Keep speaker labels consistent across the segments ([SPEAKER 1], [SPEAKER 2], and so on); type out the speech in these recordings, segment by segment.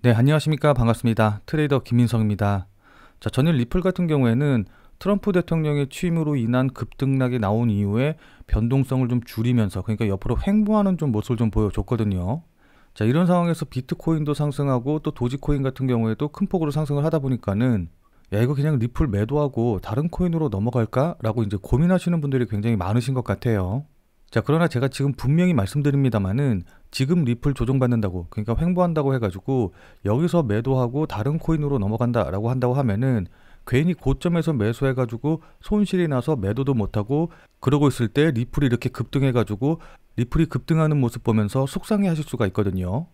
[SPEAKER 1] 네, 안녕하십니까. 반갑습니다. 트레이더 김민성입니다. 자, 전일 리플 같은 경우에는 트럼프 대통령의 취임으로 인한 급등락이 나온 이후에 변동성을 좀 줄이면서, 그러니까 옆으로 횡보하는 좀 모습을 좀 보여줬거든요. 자, 이런 상황에서 비트코인도 상승하고 또 도지코인 같은 경우에도 큰 폭으로 상승을 하다 보니까는 야, 이거 그냥 리플 매도하고 다른 코인으로 넘어갈까? 라고 이제 고민하시는 분들이 굉장히 많으신 것 같아요. 자, 그러나 제가 지금 분명히 말씀드립니다만은 지금 리플 조정받는다고, 그러니까 횡보한다고 해가지고 여기서 매도하고 다른 코인으로 넘어간다라고 한다고 하면은 괜히 고점에서 매수해가지고 손실이 나서 매도도 못하고 그러고 있을 때 리플이 이렇게 급등해가지고 리플이 급등하는 모습 보면서 속상해 하실 수가 있거든요.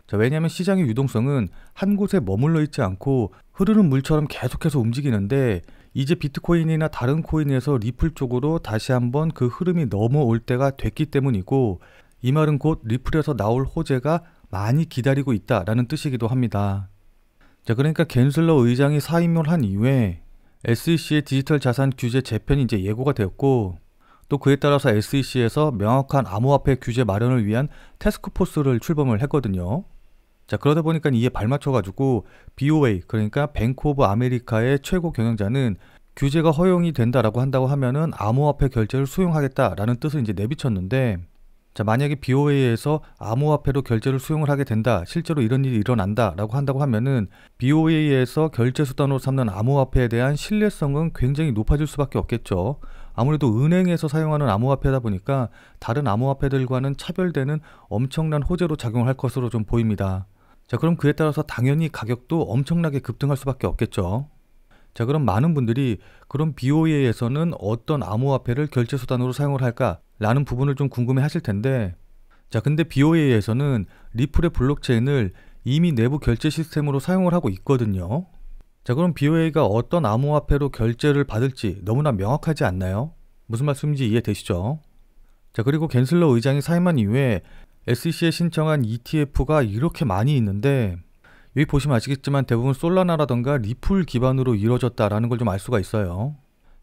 [SPEAKER 1] 자, 왜냐하면 시장의 유동성은 한 곳에 머물러 있지 않고 흐르는 물처럼 계속해서 움직이는데 이제 비트코인이나 다른 코인에서 리플 쪽으로 다시 한번 그 흐름이 넘어올 때가 됐기 때문이고, 이 말은 곧 리플에서 나올 호재가 많이 기다리고 있다라는 뜻이기도 합니다. 자, 그러니까 갠슬러 의장이 사임을 한 이후에 SEC의 디지털 자산 규제 재편이 이제 예고가 되었고, 또 그에 따라서 SEC에서 명확한 암호화폐 규제 마련을 위한 태스크포스를 출범을 했거든요. 자, 그러다 보니까 이에 발맞춰가지고 BOA, 그러니까 뱅크 오브 아메리카의 최고 경영자는 규제가 허용이 된다라고 한다고 하면은 암호화폐 결제를 수용하겠다라는 뜻을 이제 내비쳤는데, 자, 만약에 BOA에서 암호화폐로 결제를 수용을 하게 된다, 실제로 이런 일이 일어난다라고 한다고 하면은 BOA에서 결제 수단으로 삼는 암호화폐에 대한 신뢰성은 굉장히 높아질 수밖에 없겠죠. 아무래도 은행에서 사용하는 암호화폐다 보니까 다른 암호화폐들과는 차별되는 엄청난 호재로 작용할 것으로 좀 보입니다. 자, 그럼 그에 따라서 당연히 가격도 엄청나게 급등할 수밖에 없겠죠. 자, 그럼 많은 분들이 그럼 BOA에서는 어떤 암호화폐를 결제 수단으로 사용을 할까? 라는 부분을 좀 궁금해 하실 텐데, 자, 근데 BOA에서는 리플의 블록체인을 이미 내부 결제 시스템으로 사용을 하고 있거든요. 자, 그럼 BOA가 어떤 암호화폐로 결제를 받을지 너무나 명확하지 않나요? 무슨 말씀인지 이해되시죠? 자, 그리고 갠슬러 의장이 사임한 이후에 SEC에 신청한 ETF가 이렇게 많이 있는데, 여기 보시면 아시겠지만 대부분 솔라나라던가 리플 기반으로 이루어졌다라는 걸 좀 알 수가 있어요.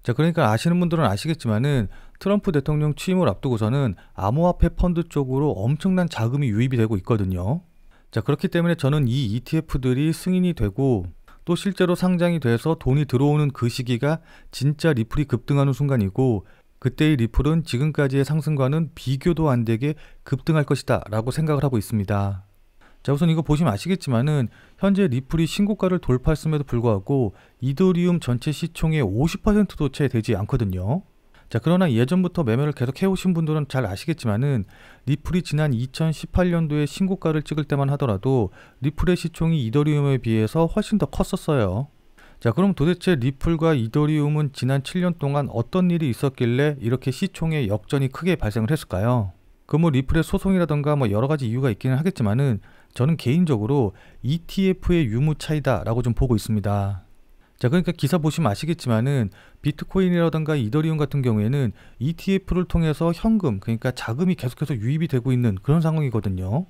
[SPEAKER 1] 자, 그러니까 아시는 분들은 아시겠지만은 트럼프 대통령 취임을 앞두고서는 암호화폐 펀드 쪽으로 엄청난 자금이 유입이 되고 있거든요. 자, 그렇기 때문에 저는 이 ETF들이 승인이 되고 또 실제로 상장이 돼서 돈이 들어오는 그 시기가 진짜 리플이 급등하는 순간이고, 그때의 리플은 지금까지의 상승과는 비교도 안 되게 급등할 것이다 라고 생각을 하고 있습니다. 자, 우선 이거 보시면 아시겠지만은 현재 리플이 신고가를 돌파했음에도 불구하고 이더리움 전체 시총의 50%도 채 되지 않거든요. 자, 그러나 예전부터 매매를 계속 해오신 분들은 잘 아시겠지만은 리플이 지난 2018년도에 신고가를 찍을 때만 하더라도 리플의 시총이 이더리움에 비해서 훨씬 더 컸었어요. 자, 그럼 도대체 리플과 이더리움은 지난 7년 동안 어떤 일이 있었길래 이렇게 시총의 역전이 크게 발생을 했을까요? 그 뭐 리플의 소송이라던가 뭐 여러 가지 이유가 있기는 하겠지만은 저는 개인적으로 ETF의 유무 차이다 라고 좀 보고 있습니다. 자, 그러니까 기사 보시면 아시겠지만은 비트코인이라던가 이더리움 같은 경우에는 ETF를 통해서 현금, 그러니까 자금이 계속해서 유입이 되고 있는 그런 상황이거든요.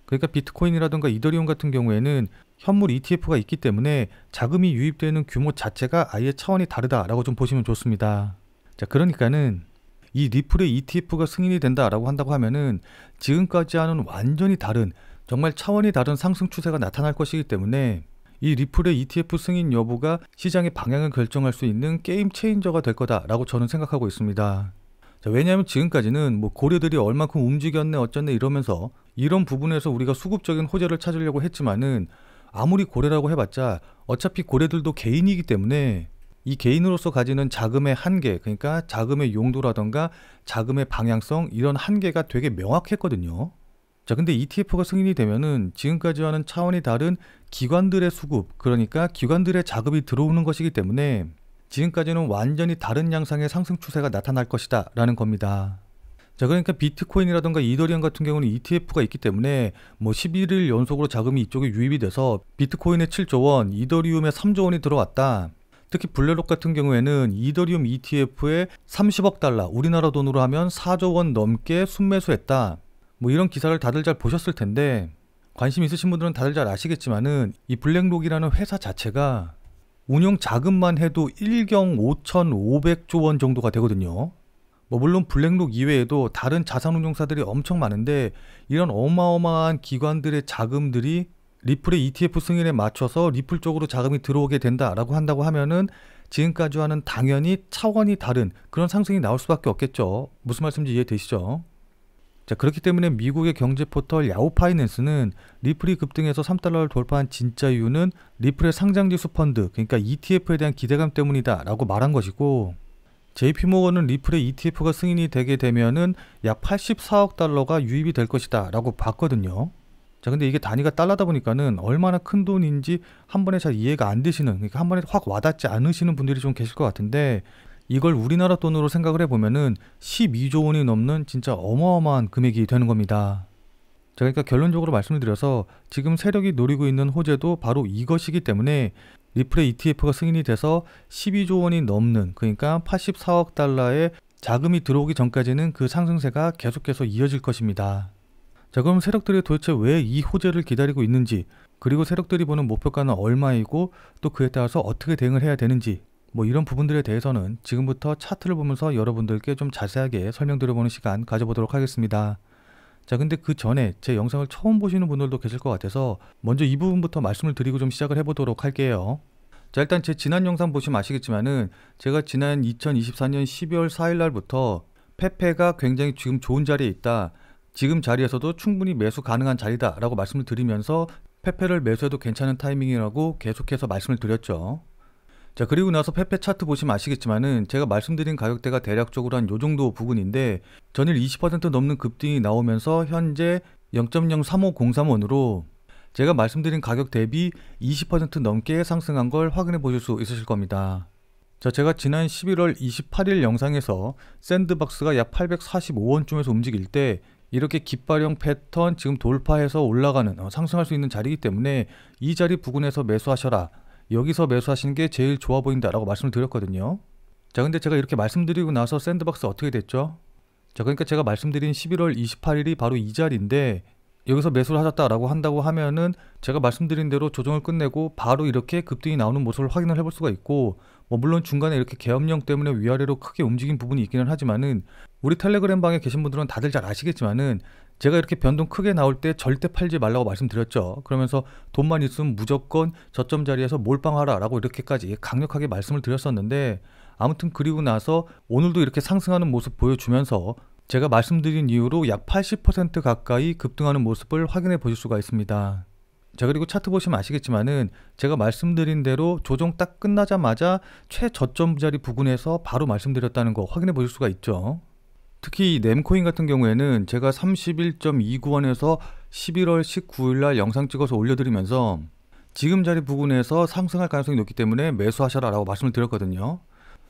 [SPEAKER 1] 그러니까 비트코인이라던가 이더리움 같은 경우에는 현물 ETF가 있기 때문에 자금이 유입되는 규모 자체가 아예 차원이 다르다라고 좀 보시면 좋습니다. 자, 그러니까는 이 리플의 ETF가 승인이 된다라고 한다고 하면은 지금까지와는 완전히 다른, 정말 차원이 다른 상승 추세가 나타날 것이기 때문에 이 리플의 ETF 승인 여부가 시장의 방향을 결정할 수 있는 게임 체인저가 될 거다라고 저는 생각하고 있습니다. 자, 왜냐하면 지금까지는 뭐 고래들이 얼만큼 움직였네 어쩌네 이러면서 이런 부분에서 우리가 수급적인 호재를 찾으려고 했지만은 아무리 고래라고 해봤자 어차피 고래들도 개인이기 때문에 이 개인으로서 가지는 자금의 한계, 그러니까 자금의 용도라던가 자금의 방향성, 이런 한계가 되게 명확했거든요. 자, 근데 ETF가 승인이 되면은 지금까지와는 차원이 다른 기관들의 수급, 그러니까 기관들의 자금이 들어오는 것이기 때문에 지금까지는 완전히 다른 양상의 상승 추세가 나타날 것이다 라는 겁니다. 자, 그러니까 비트코인이라던가 이더리움 같은 경우는 ETF가 있기 때문에 뭐 11일 연속으로 자금이 이쪽에 유입이 돼서 비트코인에 7조 원, 이더리움에 3조 원이 들어왔다. 특히 블랙록 같은 경우에는 이더리움 ETF에 30억 달러, 우리나라 돈으로 하면 4조 원 넘게 순매수했다. 뭐 이런 기사를 다들 잘 보셨을 텐데, 관심 있으신 분들은 다들 잘 아시겠지만은 이 블랙록이라는 회사 자체가 운용 자금만 해도 1경 5,500조 원 정도가 되거든요. 뭐 물론 블랙록 이외에도 다른 자산운용사들이 엄청 많은데 이런 어마어마한 기관들의 자금들이 리플의 ETF 승인에 맞춰서 리플 쪽으로 자금이 들어오게 된다라고 한다고 하면은 지금까지와는 당연히 차원이 다른 그런 상승이 나올 수밖에 없겠죠. 무슨 말씀인지 이해되시죠? 자, 그렇기 때문에 미국의 경제 포털 야후 파이낸스는 리플이 급등해서 3달러를 돌파한 진짜 이유는 리플의 상장지수 펀드, 그러니까 ETF에 대한 기대감 때문이다 라고 말한 것이고, JP모건은 리플의 ETF가 승인이 되게 되면은 약 84억 달러가 유입이 될 것이다 라고 봤거든요. 자, 근데 이게 단위가 달러다 보니까는 얼마나 큰 돈인지 한 번에 잘 이해가 안 되시는, 그러니까 한 번에 확 와닿지 않으시는 분들이 좀 계실 것 같은데, 이걸 우리나라 돈으로 생각을 해보면은 12조 원이 넘는 진짜 어마어마한 금액이 되는 겁니다. 자, 그러니까 결론적으로 말씀을 드려서 지금 세력이 노리고 있는 호재도 바로 이것이기 때문에 리플의 ETF가 승인이 돼서 12조 원이 넘는, 그러니까 84억 달러의 자금이 들어오기 전까지는 그 상승세가 계속해서 이어질 것입니다. 자, 그럼 세력들이 도대체 왜 이 호재를 기다리고 있는지, 그리고 세력들이 보는 목표가는 얼마이고 또 그에 따라서 어떻게 대응을 해야 되는지, 뭐 이런 부분들에 대해서는 지금부터 차트를 보면서 여러분들께 좀 자세하게 설명드려보는 시간 가져보도록 하겠습니다. 자, 근데 그 전에 제 영상을 처음 보시는 분들도 계실 것 같아서 먼저 이 부분부터 말씀을 드리고 좀 시작을 해보도록 할게요. 자, 일단 제 지난 영상 보시면 아시겠지만은 제가 지난 2024년 12월 4일 날부터 페페가 굉장히 지금 좋은 자리에 있다, 지금 자리에서도 충분히 매수 가능한 자리다 라고 말씀을 드리면서 페페를 매수해도 괜찮은 타이밍이라고 계속해서 말씀을 드렸죠. 자, 그리고 나서 페페 차트 보시면 아시겠지만은 제가 말씀드린 가격대가 대략적으로 한 요정도 부근인데 전일 20% 넘는 급등이 나오면서 현재 0.03503원으로 제가 말씀드린 가격 대비 20% 넘게 상승한 걸 확인해 보실 수 있으실 겁니다. 자, 제가 지난 11월 28일 영상에서 샌드박스가 약 845원쯤에서 움직일 때 이렇게 깃발형 패턴 지금 돌파해서 올라가는 상승할 수 있는 자리이기 때문에 이 자리 부근에서 매수하셔라, 여기서 매수하시는 게 제일 좋아 보인다 라고 말씀을 드렸거든요. 자, 근데 제가 이렇게 말씀드리고 나서 샌드박스 어떻게 됐죠? 자, 그러니까 제가 말씀드린 11월 28일이 바로 이 자리인데 여기서 매수를 하셨다라고 한다고 하면은 제가 말씀드린 대로 조정을 끝내고 바로 이렇게 급등이 나오는 모습을 확인을 해볼 수가 있고, 뭐 물론 중간에 이렇게 계엄령 때문에 위아래로 크게 움직인 부분이 있기는 하지만은 우리 텔레그램 방에 계신 분들은 다들 잘 아시겠지만은 제가 이렇게 변동 크게 나올 때 절대 팔지 말라고 말씀드렸죠. 그러면서 돈만 있으면 무조건 저점 자리에서 몰빵하라 라고 이렇게까지 강력하게 말씀을 드렸었는데, 아무튼 그리고 나서 오늘도 이렇게 상승하는 모습 보여주면서 제가 말씀드린 이후로 약 80% 가까이 급등하는 모습을 확인해 보실 수가 있습니다. 자, 그리고 차트 보시면 아시겠지만은 제가 말씀드린 대로 조정 딱 끝나자마자 최저점 자리 부근에서 바로 말씀드렸다는 거 확인해 보실 수가 있죠. 특히 이 램코인 같은 경우에는 제가 31.29원에서 11월 19일 날 영상 찍어서 올려드리면서 지금 자리 부근에서 상승할 가능성이 높기 때문에 매수하셔라 라고 말씀을 드렸거든요.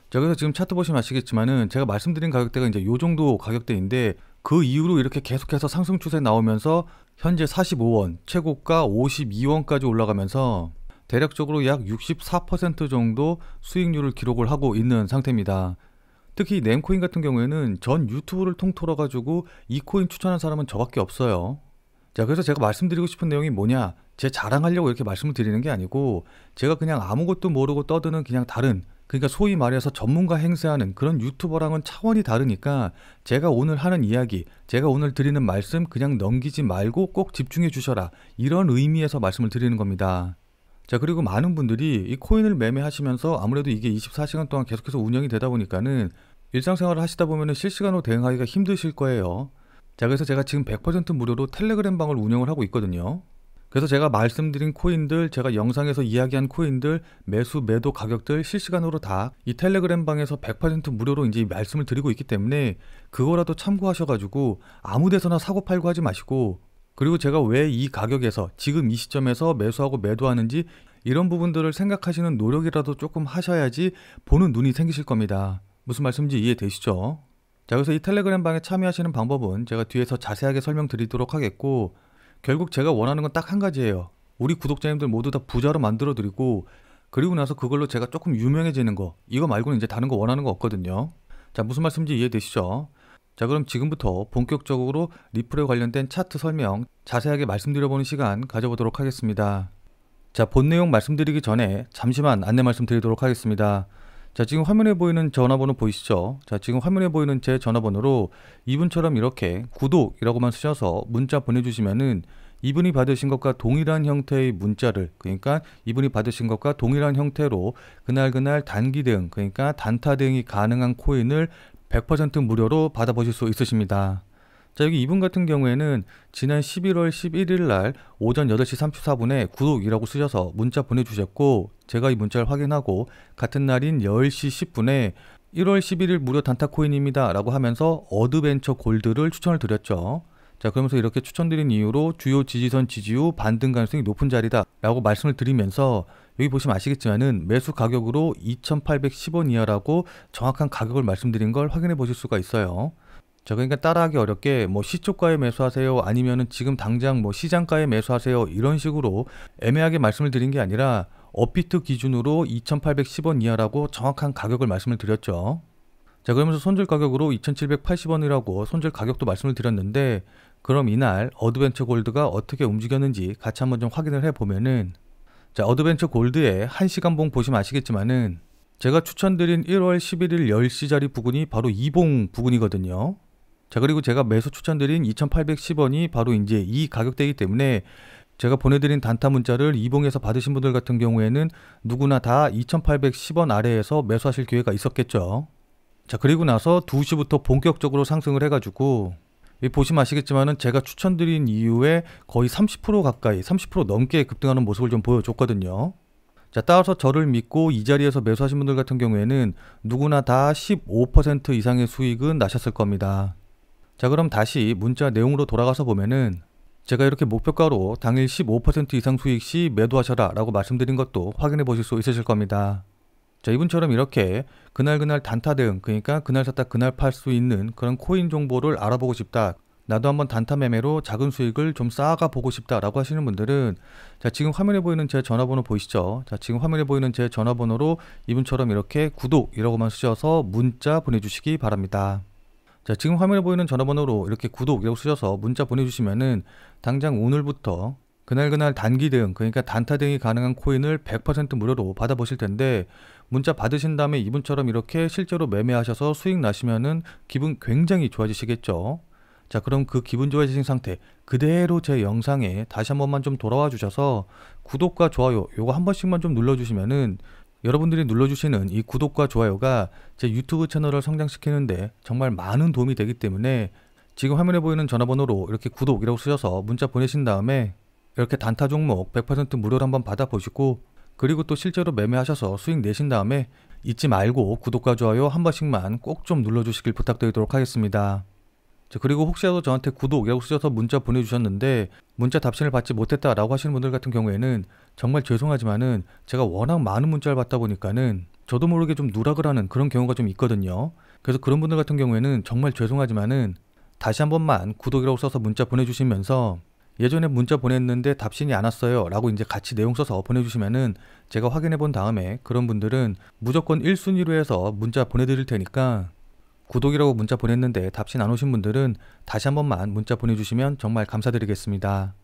[SPEAKER 1] 자, 그래서 지금 차트 보시면 아시겠지만은 제가 말씀드린 가격대가 이제 요 정도 가격대인데 그 이후로 이렇게 계속해서 상승 추세 나오면서 현재 45원, 최고가 52원까지 올라가면서 대략적으로 약 64% 정도 수익률을 기록을 하고 있는 상태입니다. 특히 램코인 같은 경우에는 전 유튜브를 통틀어 가지고 이 코인 추천한 사람은 저밖에 없어요. 자, 그래서 제가 말씀드리고 싶은 내용이 뭐냐, 제 자랑하려고 이렇게 말씀을 드리는 게 아니고 제가 그냥 아무것도 모르고 떠드는 그냥 다른, 그러니까 소위 말해서 전문가 행세하는 그런 유튜버랑은 차원이 다르니까 제가 오늘 하는 이야기, 제가 오늘 드리는 말씀 그냥 넘기지 말고 꼭 집중해 주셔라, 이런 의미에서 말씀을 드리는 겁니다. 자, 그리고 많은 분들이 이 코인을 매매하시면서 아무래도 이게 24시간 동안 계속해서 운영이 되다 보니까는 일상생활을 하시다 보면은 실시간으로 대응하기가 힘드실 거예요. 자, 그래서 제가 지금 100% 무료로 텔레그램 방을 운영을 하고 있거든요. 그래서 제가 말씀드린 코인들, 제가 영상에서 이야기한 코인들, 매수, 매도 가격들 실시간으로 다 이 텔레그램 방에서 100% 무료로 이제 말씀을 드리고 있기 때문에 그거라도 참고하셔가지고 아무 데서나 사고 팔고 하지 마시고, 그리고 제가 왜 이 가격에서 지금 이 시점에서 매수하고 매도하는지 이런 부분들을 생각하시는 노력이라도 조금 하셔야지 보는 눈이 생기실 겁니다. 무슨 말씀인지 이해되시죠? 자, 그래서 이 텔레그램 방에 참여하시는 방법은 제가 뒤에서 자세하게 설명드리도록 하겠고, 결국 제가 원하는 건 딱 한 가지예요. 우리 구독자님들 모두 다 부자로 만들어 드리고, 그리고 나서 그걸로 제가 조금 유명해지는 거, 이거 말고는 이제 다른 거 원하는 거 없거든요. 자, 무슨 말씀인지 이해되시죠? 자, 그럼 지금부터 본격적으로 리플에 관련된 차트 설명 자세하게 말씀드려보는 시간 가져보도록 하겠습니다. 자, 본 내용 말씀드리기 전에 잠시만 안내 말씀드리도록 하겠습니다. 자, 지금 화면에 보이는 전화번호 보이시죠? 자, 지금 화면에 보이는 제 전화번호로 이분처럼 이렇게 구독이라고만 쓰셔서 문자 보내주시면은 이분이 받으신 것과 동일한 형태의 문자를, 그러니까 이분이 받으신 것과 동일한 형태로 그날 단기 대응, 그러니까 단타 대응이 가능한 코인을 100% 무료로 받아보실 수 있으십니다. 자, 여기 이분 같은 경우에는 지난 11월 11일 날 오전 8시 34분에 구독이라고 쓰셔서 문자 보내주셨고, 제가 이 문자를 확인하고 같은 날인 10시 10분에 1월 11일 무료 단타 코인입니다 라고 하면서 어드벤처 골드를 추천을 드렸죠. 자, 그러면서 이렇게 추천드린 이유로 주요 지지선 지지 후 반등 가능성이 높은 자리다 라고 말씀을 드리면서, 여기 보시면 아시겠지만은 매수 가격으로 2,810원 이하라고 정확한 가격을 말씀드린 걸 확인해 보실 수가 있어요. 자, 그러니까 따라하기 어렵게 뭐 시초가에 매수하세요, 아니면은 지금 당장 뭐 시장가에 매수하세요, 이런 식으로 애매하게 말씀을 드린 게 아니라 업비트 기준으로 2,810원 이하라고 정확한 가격을 말씀을 드렸죠. 자, 그러면서 손절 가격으로 2,780원이라고 손절 가격도 말씀을 드렸는데, 그럼 이날 어드벤처 골드가 어떻게 움직였는지 같이 한번 좀 확인을 해보면은, 자, 어드벤처 골드의 1시간봉 보시면 아시겠지만은 제가 추천드린 1월 11일 10시 자리 부근이 바로 이봉 부근이거든요. 자, 그리고 제가 매수 추천드린 2,810원이 바로 이제 이 가격대이기 때문에 제가 보내드린 단타 문자를 이봉에서 받으신 분들 같은 경우에는 누구나 다 2,810원 아래에서 매수하실 기회가 있었겠죠. 자, 그리고 나서 2시부터 본격적으로 상승을 해가지고, 보시면 아시겠지만은 제가 추천드린 이후에 거의 30% 가까이, 30% 넘게 급등하는 모습을 좀 보여줬거든요. 자, 따라서 저를 믿고 이 자리에서 매수하신 분들 같은 경우에는 누구나 다 15% 이상의 수익은 나셨을 겁니다. 자, 그럼 다시 문자 내용으로 돌아가서 보면은 제가 이렇게 목표가로 당일 15% 이상 수익 시 매도하셔라 라고 말씀드린 것도 확인해 보실 수 있으실 겁니다. 자, 이분처럼 이렇게 그날 단타 대응, 그러니까 그날 샀다 그날 팔 수 있는 그런 코인 정보를 알아보고 싶다, 나도 한번 단타 매매로 작은 수익을 좀 쌓아가 보고 싶다 라고 하시는 분들은, 자, 지금 화면에 보이는 제 전화번호 보이시죠? 자, 지금 화면에 보이는 제 전화번호로 이분처럼 이렇게 구독이라고만 쓰셔서 문자 보내주시기 바랍니다. 자, 지금 화면에 보이는 전화번호로 이렇게 구독이라고 쓰셔서 문자 보내주시면은 당장 오늘부터 그날 단기 대응, 그러니까 단타 대응이 가능한 코인을 100% 무료로 받아보실 텐데, 문자 받으신 다음에 이분처럼 이렇게 실제로 매매하셔서 수익 나시면은 기분 굉장히 좋아지시겠죠. 자, 그럼 그 기분 좋아지신 상태 그대로 제 영상에 다시 한 번만 좀 돌아와 주셔서 구독과 좋아요 요거 한 번씩만 좀 눌러주시면은, 여러분들이 눌러주시는 이 구독과 좋아요가 제 유튜브 채널을 성장시키는데 정말 많은 도움이 되기 때문에, 지금 화면에 보이는 전화번호로 이렇게 구독이라고 쓰셔서 문자 보내신 다음에 이렇게 단타 종목 100% 무료로 한번 받아보시고, 그리고 또 실제로 매매하셔서 수익 내신 다음에 잊지 말고 구독과 좋아요 한 번씩만 꼭 좀 눌러주시길 부탁드리도록 하겠습니다. 자, 그리고 혹시라도 저한테 구독이라고 쓰셔서 문자 보내주셨는데 문자 답신을 받지 못했다라고 하시는 분들 같은 경우에는 정말 죄송하지만은 제가 워낙 많은 문자를 받다 보니까는 저도 모르게 좀 누락을 하는 그런 경우가 좀 있거든요. 그래서 그런 분들 같은 경우에는 정말 죄송하지만은 다시 한 번만 구독이라고 써서 문자 보내주시면서, 예전에 문자 보냈는데 답신이 안 왔어요 라고 이제 같이 내용 써서 보내주시면은 제가 확인해 본 다음에 그런 분들은 무조건 1순위로 해서 문자 보내드릴 테니까, 구독이라고 문자 보냈는데 답신 안 오신 분들은 다시 한 번만 문자 보내주시면 정말 감사드리겠습니다.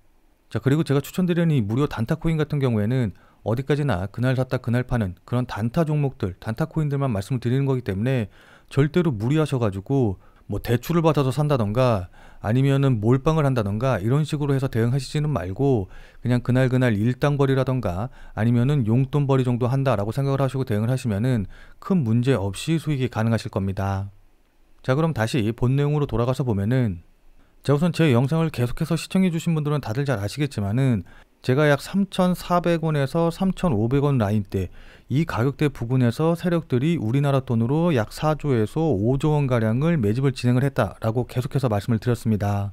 [SPEAKER 1] 자, 그리고 제가 추천드리는 이 무료 단타 코인 같은 경우에는 어디까지나 그날 샀다 그날 파는 그런 단타 종목들, 단타 코인들만 말씀을 드리는 거기 때문에 절대로 무리하셔가지고 뭐 대출을 받아서 산다던가 아니면은 몰빵을 한다던가 이런 식으로 해서 대응하시지는 말고, 그냥 그날 일당벌이라던가 아니면은 용돈벌이 정도 한다라고 생각을 하시고 대응을 하시면은 큰 문제 없이 수익이 가능하실 겁니다. 자, 그럼 다시 본 내용으로 돌아가서 보면은, 자, 우선 제 영상을 계속해서 시청해 주신 분들은 다들 잘 아시겠지만은 제가 약 3,400원에서 3,500원 라인대 이 가격대 부근에서 세력들이 우리나라 돈으로 약 4조에서 5조 원 가량을 매집을 진행을 했다라고 계속해서 말씀을 드렸습니다.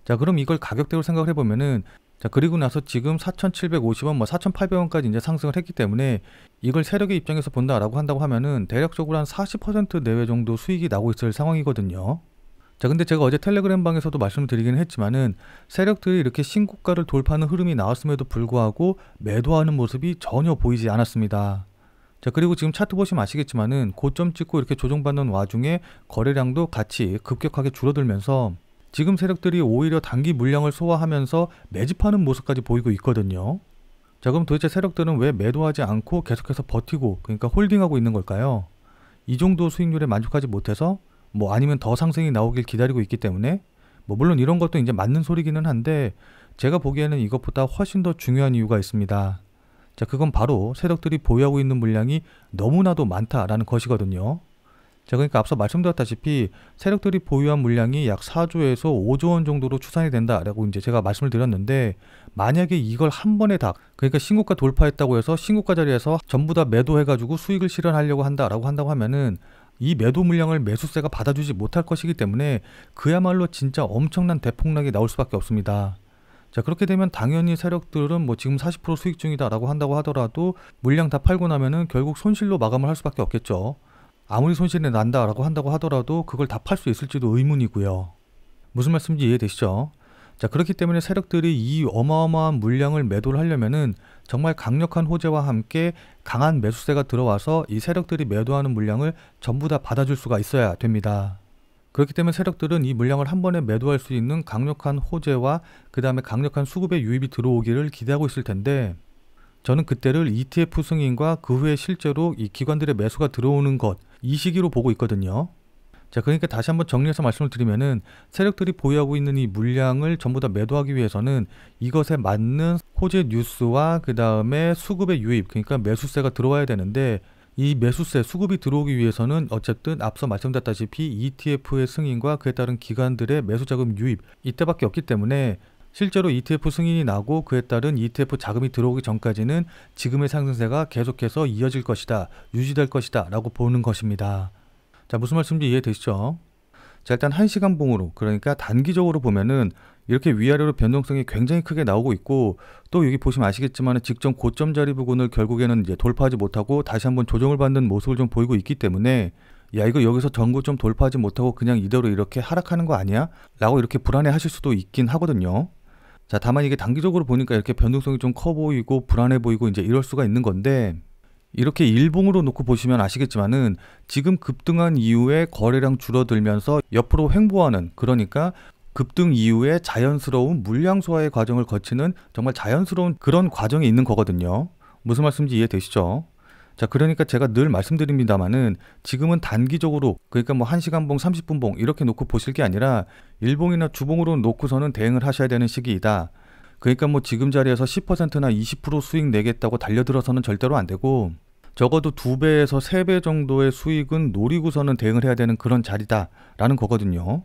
[SPEAKER 1] 자, 그럼 이걸 가격대로 생각을 해보면은, 자, 그리고 나서 지금 4,750원, 뭐 4,800원까지 이제 상승을 했기 때문에 이걸 세력의 입장에서 본다라고 한다고 하면은 대략적으로 한 40% 내외 정도 수익이 나고 있을 상황이거든요. 자, 근데 제가 어제 텔레그램 방에서도 말씀을 드리긴 했지만은 세력들이 이렇게 신고가를 돌파하는 흐름이 나왔음에도 불구하고 매도하는 모습이 전혀 보이지 않았습니다. 자, 그리고 지금 차트 보시면 아시겠지만은 고점 찍고 이렇게 조정받는 와중에 거래량도 같이 급격하게 줄어들면서 지금 세력들이 오히려 단기 물량을 소화하면서 매집하는 모습까지 보이고 있거든요. 자, 그럼 도대체 세력들은 왜 매도하지 않고 계속해서 버티고, 그러니까 홀딩하고 있는 걸까요? 이 정도 수익률에 만족하지 못해서, 뭐 아니면 더 상승이 나오길 기다리고 있기 때문에, 뭐 물론 이런 것도 이제 맞는 소리기는 한데, 제가 보기에는 이것보다 훨씬 더 중요한 이유가 있습니다. 자, 그건 바로 세력들이 보유하고 있는 물량이 너무나도 많다라는 것이거든요. 자, 그러니까 앞서 말씀드렸다시피 세력들이 보유한 물량이 약 4조에서 5조 원 정도로 추산이 된다라고 이제 제가 말씀을 드렸는데, 만약에 이걸 한 번에 다, 그러니까 신고가 돌파했다고 해서 신고가 자리에서 전부 다 매도해가지고 수익을 실현하려고 한다라고 하면은 이 매도 물량을 매수세가 받아주지 못할 것이기 때문에 그야말로 진짜 엄청난 대폭락이 나올 수밖에 없습니다. 자, 그렇게 되면 당연히 세력들은 뭐 지금 40% 수익 중이다라고 한다고 하더라도 물량 다 팔고 나면은 결국 손실로 마감을 할 수밖에 없겠죠. 아무리 손실이 난다라고 한다고 하더라도 그걸 다 팔 수 있을지도 의문이고요. 무슨 말씀인지 이해되시죠? 자, 그렇기 때문에 세력들이 이 어마어마한 물량을 매도를 하려면은 정말 강력한 호재와 함께 강한 매수세가 들어와서 이 세력들이 매도하는 물량을 전부 다 받아줄 수가 있어야 됩니다. 그렇기 때문에 세력들은 이 물량을 한 번에 매도할 수 있는 강력한 호재와 그 다음에 강력한 수급의 유입이 들어오기를 기대하고 있을 텐데, 저는 그때를 ETF 승인과 그 후에 실제로 이 기관들의 매수가 들어오는 것, 이 시기로 보고 있거든요. 자, 그러니까 다시 한번 정리해서 말씀을 드리면은 세력들이 보유하고 있는 이 물량을 전부 다 매도하기 위해서는 이것에 맞는 호재 뉴스와 그 다음에 수급의 유입, 그러니까 매수세가 들어와야 되는데, 이 매수세, 수급이 들어오기 위해서는 어쨌든 앞서 말씀드렸다시피 ETF의 승인과 그에 따른 기관들의 매수 자금 유입, 이때밖에 없기 때문에 실제로 ETF 승인이 나고 그에 따른 ETF 자금이 들어오기 전까지는 지금의 상승세가 계속해서 이어질 것이다, 유지될 것이다 라고 보는 것입니다. 자, 무슨 말씀인지 이해되시죠? 자, 일단 1시간 봉으로, 그러니까 단기적으로 보면은 이렇게 위아래로 변동성이 굉장히 크게 나오고 있고, 또 여기 보시면 아시겠지만 직전 고점 자리 부근을 결국에는 이제 돌파하지 못하고 다시 한번 조정을 받는 모습을 좀 보이고 있기 때문에, 야, 이거 여기서 전고점 돌파하지 못하고 그냥 이대로 이렇게 하락하는 거 아니야? 라고 이렇게 불안해 하실 수도 있긴 하거든요. 자, 다만 이게 단기적으로 보니까 이렇게 변동성이 좀 커 보이고 불안해 보이고 이제 이럴 수가 있는 건데, 이렇게 일봉으로 놓고 보시면 아시겠지만은 지금 급등한 이후에 거래량 줄어들면서 옆으로 횡보하는, 그러니까 급등 이후에 자연스러운 물량 소화의 과정을 거치는 정말 자연스러운 그런 과정이 있는 거거든요. 무슨 말씀인지 이해되시죠? 자, 그러니까 제가 늘 말씀드립니다만은 지금은 단기적으로, 그러니까 뭐 1시간 봉, 30분 봉 이렇게 놓고 보실 게 아니라 일봉이나 주봉으로 놓고서는 대응을 하셔야 되는 시기이다. 그러니까 뭐 지금 자리에서 10%나 20% 수익 내겠다고 달려들어서는 절대로 안 되고, 적어도 2배에서 3배 정도의 수익은 노리고서는 대응을 해야 되는 그런 자리다라는 거거든요.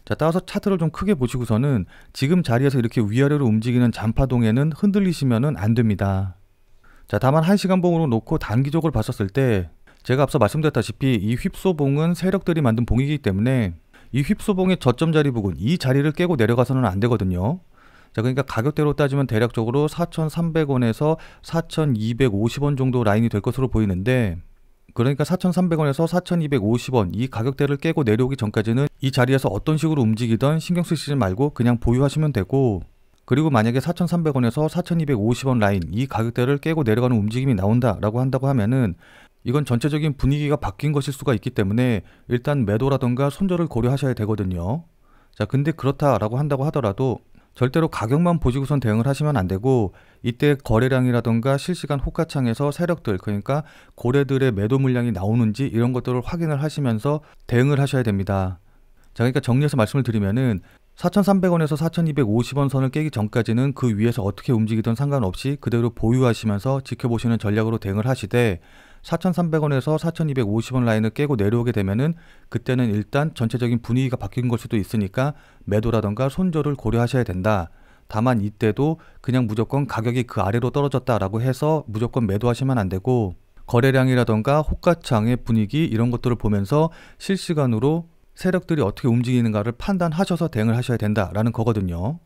[SPEAKER 1] 자, 따라서 차트를 좀 크게 보시고서는 지금 자리에서 이렇게 위아래로 움직이는 잔파동에는 흔들리시면은 안 됩니다. 자, 다만 1시간 봉으로 놓고 단기적으로 봤었을 때 제가 앞서 말씀드렸다시피 이 휩소봉은 세력들이 만든 봉이기 때문에 이 휩소봉의 저점 자리 부근, 이 자리를 깨고 내려가서는 안 되거든요. 자, 그러니까 가격대로 따지면 대략적으로 4,300원에서 4,250원 정도 라인이 될 것으로 보이는데, 그러니까 4,300원에서 4,250원 이 가격대를 깨고 내려오기 전까지는 이 자리에서 어떤 식으로 움직이던 신경 쓰시지 말고 그냥 보유하시면 되고, 그리고 만약에 4,300원에서 4,250원 라인 이 가격대를 깨고 내려가는 움직임이 나온다라고 한다고 하면은 이건 전체적인 분위기가 바뀐 것일 수가 있기 때문에 일단 매도라던가 손절을 고려하셔야 되거든요. 자, 근데 그렇다라고 한다고 하더라도 절대로 가격만 보시고선 대응을 하시면 안 되고, 이때 거래량이라던가 실시간 호가창에서 세력들, 그러니까 고래들의 매도 물량이 나오는지 이런 것들을 확인을 하시면서 대응을 하셔야 됩니다. 자, 그러니까 정리해서 말씀을 드리면은 4,300원에서 4,250원 선을 깨기 전까지는 그 위에서 어떻게 움직이든 상관없이 그대로 보유하시면서 지켜보시는 전략으로 대응을 하시되, 4,300원에서 4,250원 라인을 깨고 내려오게 되면은 그때는 일단 전체적인 분위기가 바뀐 걸 수도 있으니까 매도라던가 손절을 고려하셔야 된다. 다만 이때도 그냥 무조건 가격이 그 아래로 떨어졌다라고 해서 무조건 매도하시면 안 되고, 거래량이라던가 호가창의 분위기 이런 것들을 보면서 실시간으로 세력들이 어떻게 움직이는가를 판단하셔서 대응을 하셔야 된다라는 거거든요.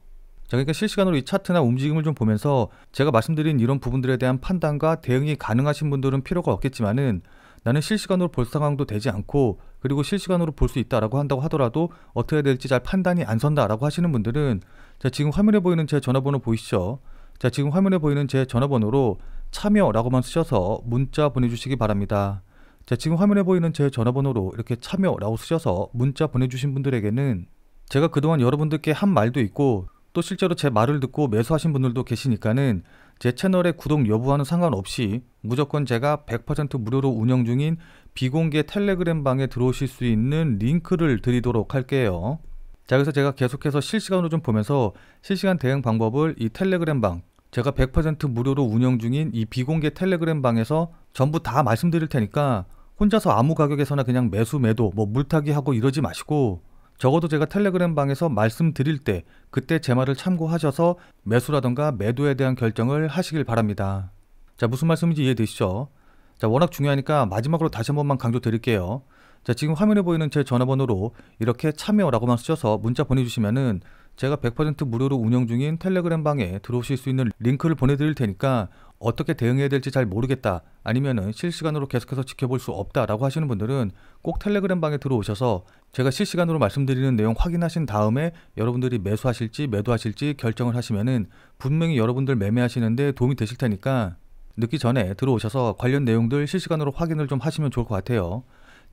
[SPEAKER 1] 자, 그러니까 실시간으로 이 차트나 움직임을 좀 보면서 제가 말씀드린 이런 부분들에 대한 판단과 대응이 가능하신 분들은 필요가 없겠지만은, 나는 실시간으로 볼 상황도 되지 않고 그리고 실시간으로 볼 수 있다라고 한다고 하더라도 어떻게 해야 될지 잘 판단이 안 선다라고 하시는 분들은, 자, 지금 화면에 보이는 제 전화번호 보이시죠? 자, 지금 화면에 보이는 제 전화번호로 참여라고만 쓰셔서 문자 보내주시기 바랍니다. 자, 지금 화면에 보이는 제 전화번호로 이렇게 참여라고 쓰셔서 문자 보내주신 분들에게는 제가 그동안 여러분들께 한 말도 있고, 또 실제로 제 말을 듣고 매수하신 분들도 계시니까는 제 채널의 구독 여부와는 상관없이 무조건 제가 100% 무료로 운영 중인 비공개 텔레그램 방에 들어오실 수 있는 링크를 드리도록 할게요. 자, 그래서 제가 계속해서 실시간으로 좀 보면서 실시간 대응 방법을 이 텔레그램 방, 제가 100% 무료로 운영 중인 이 비공개 텔레그램 방에서 전부 다 말씀드릴 테니까 혼자서 아무 가격에서나 그냥 매수 매도 뭐 물타기 하고 이러지 마시고, 적어도 제가 텔레그램 방에서 말씀드릴 때 그때 제 말을 참고하셔서 매수라던가 매도에 대한 결정을 하시길 바랍니다. 자, 무슨 말씀인지 이해되시죠? 자, 워낙 중요하니까 마지막으로 다시 한 번만 강조 드릴게요. 자, 지금 화면에 보이는 제 전화번호로 이렇게 참여라고만 쓰셔서 문자 보내주시면은 제가 100% 무료로 운영 중인 텔레그램 방에 들어오실 수 있는 링크를 보내드릴 테니까, 어떻게 대응해야 될지 잘 모르겠다, 아니면은 실시간으로 계속해서 지켜볼 수 없다라고 하시는 분들은 꼭 텔레그램 방에 들어오셔서 제가 실시간으로 말씀드리는 내용 확인하신 다음에 여러분들이 매수하실지 매도하실지 결정을 하시면은 분명히 여러분들 매매하시는데 도움이 되실 테니까 늦기 전에 들어오셔서 관련 내용들 실시간으로 확인을 좀 하시면 좋을 것 같아요.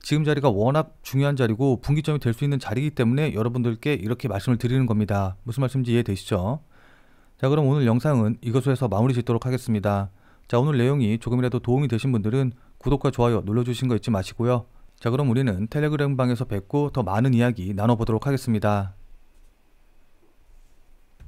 [SPEAKER 1] 지금 자리가 워낙 중요한 자리고 분기점이 될 수 있는 자리이기 때문에 여러분들께 이렇게 말씀을 드리는 겁니다. 무슨 말씀인지 이해되시죠? 자, 그럼 오늘 영상은 이것으로 해서 마무리 짓도록 하겠습니다. 자, 오늘 내용이 조금이라도 도움이 되신 분들은 구독과 좋아요 눌러주신 거 잊지 마시고요. 자, 그럼 우리는 텔레그램 방에서 뵙고 더 많은 이야기 나눠보도록 하겠습니다.